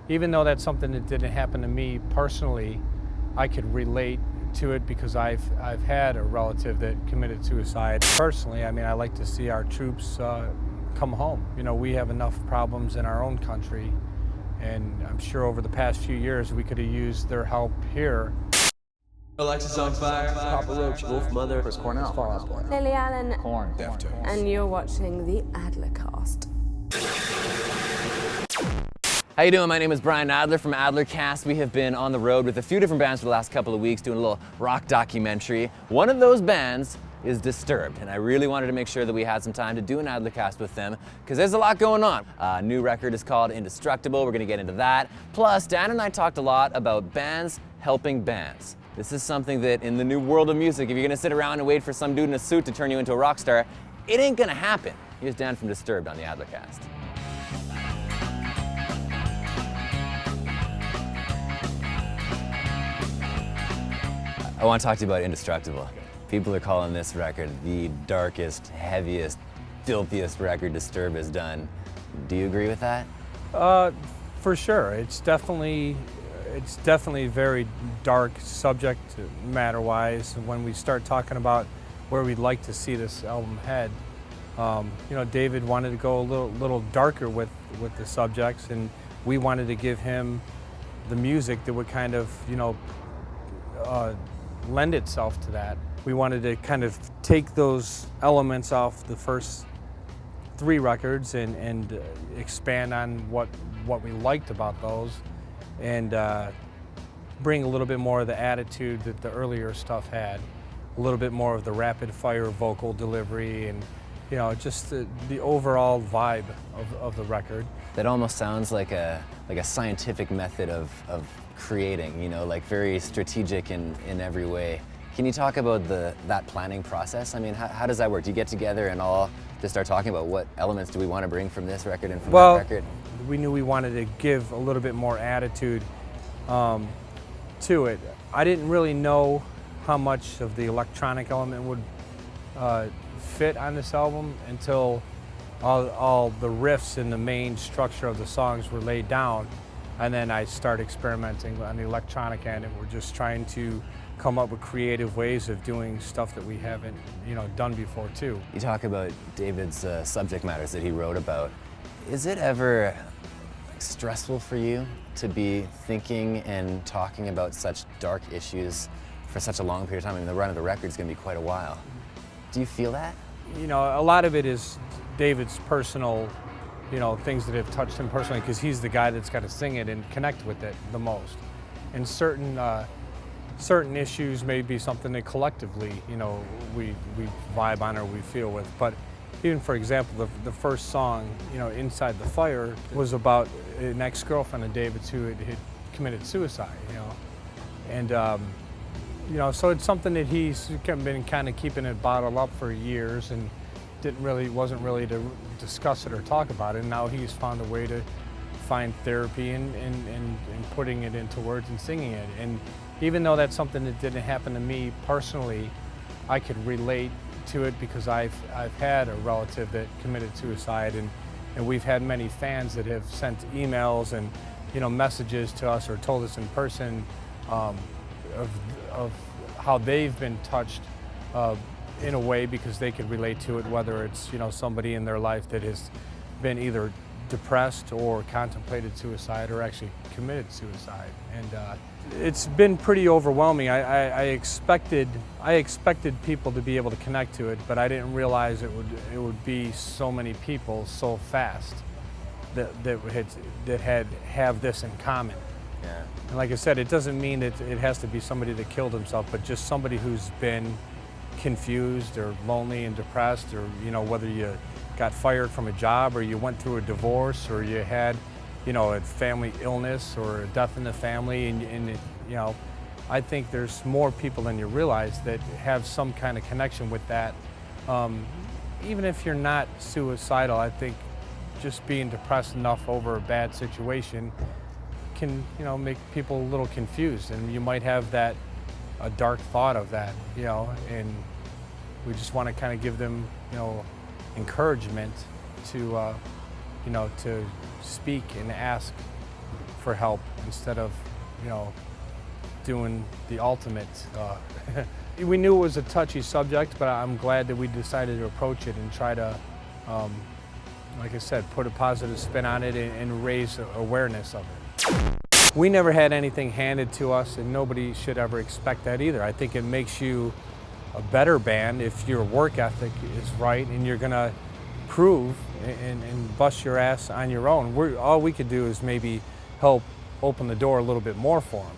Even though that's something that didn't happen to me personally, I could relate to it because I've had a relative that committed suicide. Personally, I mean, I like to see our troops come home. You know, we have enough problems in our own country, and I'm sure over the past few years we could have used their help here. Alexis on fire. Papa Roach, Wolf Mother, Chris Cornell, Fall Out Boy, Lily Allen, Korn, Deftones. and you're watching the Adlercast. How you doing? My name is Brian Adler from Adlercast. We have been on the road with a few different bands for the last couple of weeks doing a little rock documentary. One of those bands is Disturbed, and I really wanted to make sure that we had some time to do an Adlercast with them because there's a lot going on. New record is called Indestructible. We're going to get into that. Plus, Dan and I talked a lot about bands helping bands. This is something that in the new world of music, if you're going to sit around and wait for some dude in a suit to turn you into a rock star, it ain't going to happen. Here's Dan from Disturbed on the Adlercast. I want to talk to you about Indestructible. People are calling this record the darkest, heaviest, filthiest record Disturbed has done. Do you agree with that? For sure. It's definitely a very dark subject matter-wise. When we start talking about where we'd like to see this album head, you know, David wanted to go a little darker with the subjects, and we wanted to give him the music that would kind of, you know, lend itself to that. We wanted to kind of take those elements off the first three records and expand on what we liked about those, and bring a little bit more of the attitude that the earlier stuff had, a little bit more of the rapid fire vocal delivery, and you know, just the overall vibe of the record. That almost sounds like a scientific method of creating, you know, like very strategic in every way. Can you talk about that planning process? I mean, how does that work? Do you get together and all just start talking about what elements do we want to bring from this record and from that record? We knew we wanted to give a little bit more attitude to it. I didn't really know how much of the electronic element would fit on this album until all the riffs and the main structure of the songs were laid down, and then I started experimenting on the electronic end, and we're just trying to come up with creative ways of doing stuff that we haven't, you know, done before too. You talk about David's subject matters that he wrote about. Is it ever stressful for you to be thinking and talking about such dark issues for such a long period of time? I mean, the run of the record is going to be quite a while. Do you feel that? You know, a lot of it is David's personal, you know, things that have touched him personally, because he's the guy that's got to sing it and connect with it the most. And certain issues may be something that collectively, you know, we vibe on or we feel with. But even, for example, the first song, you know, Inside the Fire, was about an ex-girlfriend of David's who had committed suicide, you know. And, you know, so it's something that he's been kind of keeping it bottled up for years and wasn't really to discuss it or talk about it. And now he's found a way to find therapy and putting it into words and singing it. And even though that's something that didn't happen to me personally, I could relate to it because I've had a relative that committed suicide, and we've had many fans that have sent emails and, you know, messages to us or told us in person of how they've been touched in a way because they could relate to it, whether it's, you know, somebody in their life that has been either depressed or contemplated suicide or actually committed suicide. And it's been pretty overwhelming. I expected people to be able to connect to it, but I didn't realize it would be so many people so fast that have this in common. Yeah. And like I said, it doesn't mean that it has to be somebody that killed himself, but just somebody who's been confused or lonely and depressed, or, you know, whether you got fired from a job or you went through a divorce or you had, you know, a family illness or a death in the family, and it, you know, I think there's more people than you realize that have some kind of connection with that. Even if you're not suicidal, I think just being depressed enough over a bad situation can, you know, make people a little confused, and you might have a dark thought of that, you know, and we just want to kind of give them, you know, encouragement to, to speak and ask for help instead of, doing the ultimate. We knew it was a touchy subject, but I'm glad that we decided to approach it and try to, like I said, put a positive spin on it and raise awareness of it. We never had anything handed to us, and nobody should ever expect that either. I think it makes you a better band if your work ethic is right and you're gonna prove and bust your ass on your own. All we could do is maybe help open the door a little bit more for them.